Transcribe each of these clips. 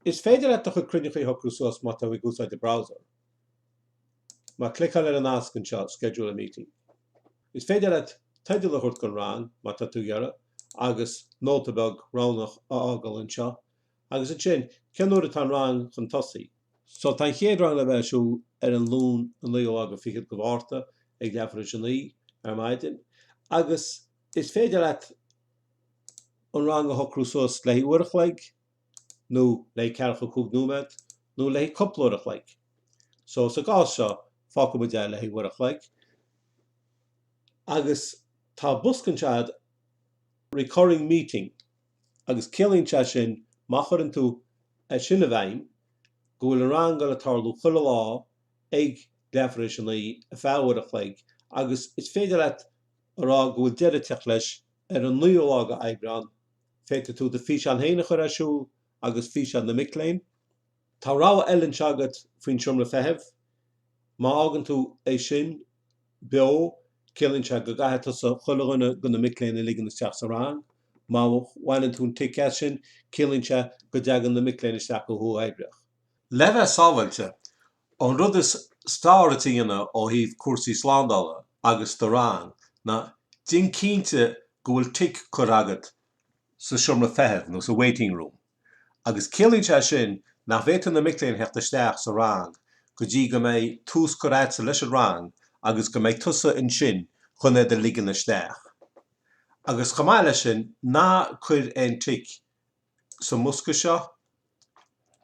Is féidir le chu cruinniú ho suas má tá úsáid de browser. Má clicar ar an ascan seo schedule a meeting. Is féidir le taidir le chuirt gon rang má tá tú gearra agus nótabeg ránach ágal an seo agus an sin ceanúir tá rang chun tosaí. So tá chéad rang le bheitsú ar an lún an leo aga fichiid go bhharrta ag deafar sin lí ar maidin agus is féidir le an rang a hocrú suas le uirich leig nó le cearcha cúg númed nó le coplóireach leig. So sa gá seo fáca mu de le uirich leig. Agus tá buscan sead recurring meeting agus cilín se sin má chuann tú sin a bhaim go bhfuil an rang go le tarlú chuile lá ag deafar sin lí a feabhuireach leig agus is féidir le ará go bhfuil deireadh teach leis ar an nuo ága eibreán féidir tú de fís an héine chuir asú agus fís an na micléin. Tá rá eilinn seagat faoin siomra feitheamh má ágann tú é sin beo cilín se go gaithe sa chuileghine go na micléin a ligean isteach sa rang má bhhainann tún tic sin cilín se go deagan na micléin isteach go thu eibreach. Le bheith sábhailte an rud is stáirtíana ó híomh cuasaí sláindála agus do rang na din cínte go bhfuil tic chur agat sa siomra feitheamh nó sa waiting room. Agus cilín se sin nach bhéitear na micléin heachta isteach sa rang go dtí go méid tús choráitsa leis an rang agus go méid tusa in sin chun é de ligean isteach. Agus chamáile sin ná chuir an tic sa musca seo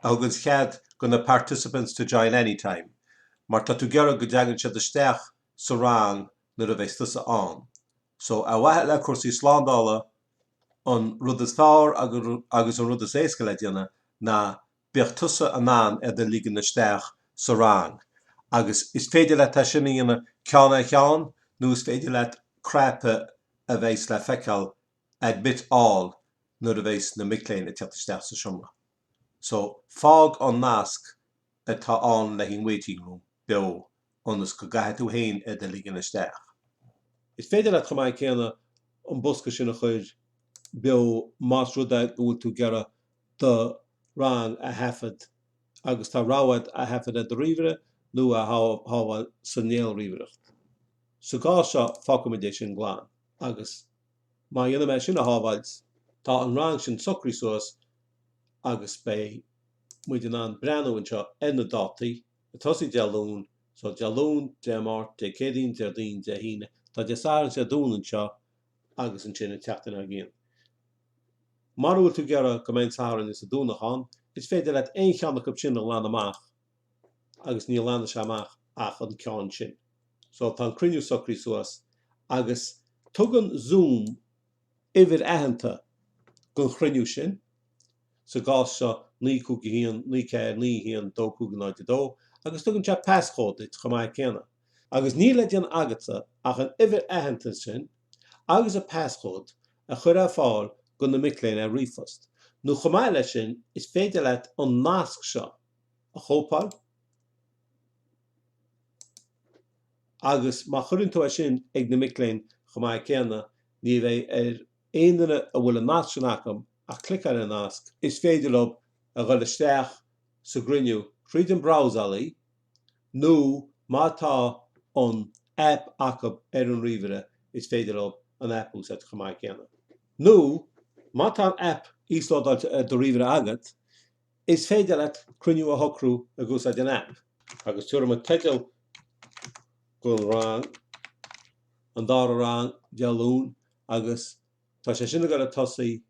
agus chead go na participants to join anytime, mar tá tú gearradh go deagann siad isteach sa rang nuair a bheith tusa an. So a bhaithe le cuasaí sláindála an rud is fearr agus an rud is éasca le déanana ná beag tusa anán ar de ligean isteach sa rang. Agus is féidir le tá sin íana ceann a cheann nó is féidir le creapa a bheits le feiceáil admit all nuair a bheits na micléin a teacht isteach sa siomra. So fág an nasc atá an le hín waiting room beo anas go gaithe tú hain ar de ligean isteach. Is féidir le chamáid céanna an busca sin a chuir beo más ruda go bhfuil tú gearradh do rang a heafad agus tá ráhad a heafad a do ríomhre nó a hábhá san néal ríomhreacht. So gá seo fáca sin gláán agus má dhéana mé sin a hábhailt tá an rang sin socrú suas agus bé muidir an breanúin seo ina dátaí a tosaí dealún so dealún de mát de cédín de dín de híine tá de sáir sé dúnan seo agus an sin teachtain a gcéan. Mar bhfuil tú gearradh go mbeidh sáireann is a dúnachán, is féidir le aon cheannach go sin lean amach agus níl leanna se amach ach an ceann sin. So tá cruinniú socrú suas agus tugann Zoom uimhir aitheanta gon cruinniú sin sa gá seo ní cúg híon ní céir ní híon dó cúg náid dó agus tugann se passcode it chamáid céanna. Agus ní le déan agatsa ach an uimhir aitheanta sin agus a passcode a chur a fáil go na micléin a rifost. Nó chamáid lei sin is féidir le an nasc seo a chópáil agus má chuann tú sin ag na micléin chamáid céanna ní bheith ar aonanna a bhfuil an nasc sin acham a clicar an nasc is féidir lob a ghoil isteach sa cruinniú tríd an browserlaí nó má tá an app acham ar an ríomhre is féidir lob an app ús at chamáid céanna. Nó má tá an app ísládáilte do ríomhre agat is féidir le cruinniú a hocrú a gúsáid an app. Agus tuair an teiteil gon rang an dá rang dealún agus tá sé sinna gar a tosaí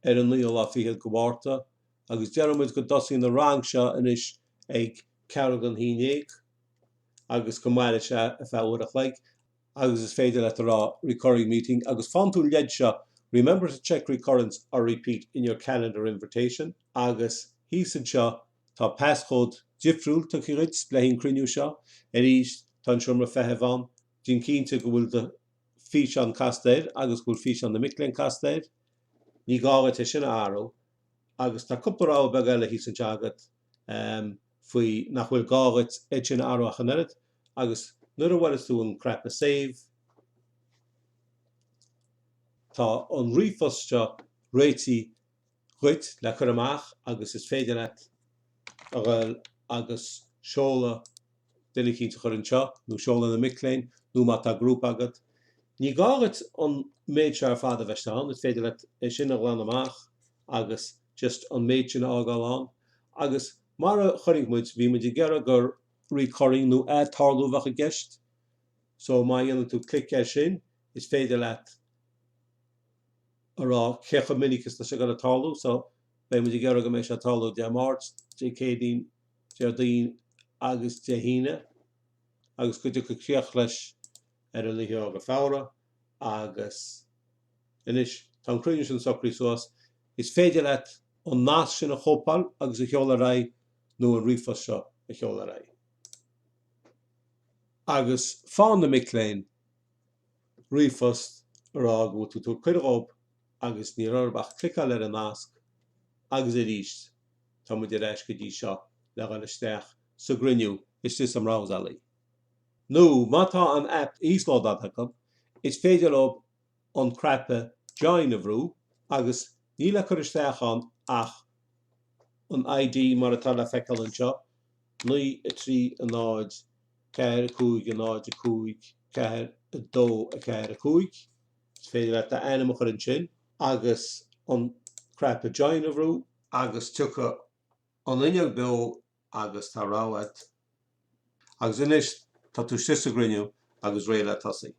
ar an líol á fichiid go bhharrta agus dearmid go dosaí na rang seo inis ag cearg an hínéig agus go maiile se a feabhuireach leig agus is féidir le rá recurring meeting agus fan tú leid seo. Remember to check recurrence or repeat in your calendar invitation agus hísan seo tá passcode difriúil tá chuid le hín cruinniú seo ar ís tá siomra feitheamh an dín cínte go bhfuil de fís an castéir agus go bhfuil fís an na micléin castéir ní gágat sin áró agus tá cúpla rá beag eile hísan se agat faoi nach bhfuil gágat sin áró a chanéad agus nuair a bhfuil tú an crepa save tá an rifost seo réití chuit le chur amach agus is féidir leat a ghfuil agus seola duine cínta chur anseo nó seola na miléin nó má tá grúp agat. Ní gágat an méid se ar fád a bheitán, is féidir leat é sin a ghlán amach agus just an méid sin ágáán agus mar a choringmuid bhí muid gearra gur richoring nó tarlú bhacha gceist. So má dhéanaan tú clic sin is féidir leat ará cecha minicus na se go a talú, so be muid gearra go mééis se talú de mát, de cédín, deardín agus de híine, agus go go chéoch leis ar a lithí aga fára agus inis tá cruinniú sin socrú suas, is féidir leat an nás sin a chópal agus a cheola ra nó an rifos seo a cheola ra. Agus fáin na miléin rifos ará go tú chuidirób agus ní arbach clical ar an nasc agus a ríist tá muid éis go dtí seo le gal isteach sa cruinniú is tis am rásaí. Nó mátá an app ísládá is féidir op an crepe join a bhrú agus ní le chur isteach an ach an ID mar atá le feiceáil anseo, ní a trí a náid, ceir a cúig a náid a cúig, ceir a dó a ceir a cúig, is féidir le a ainm chur an sin, agus an crepe join a bhrú agus tucha an inneag be agus tá ráhad agus inis tá tú sis a cruinniú agus réile tosaí.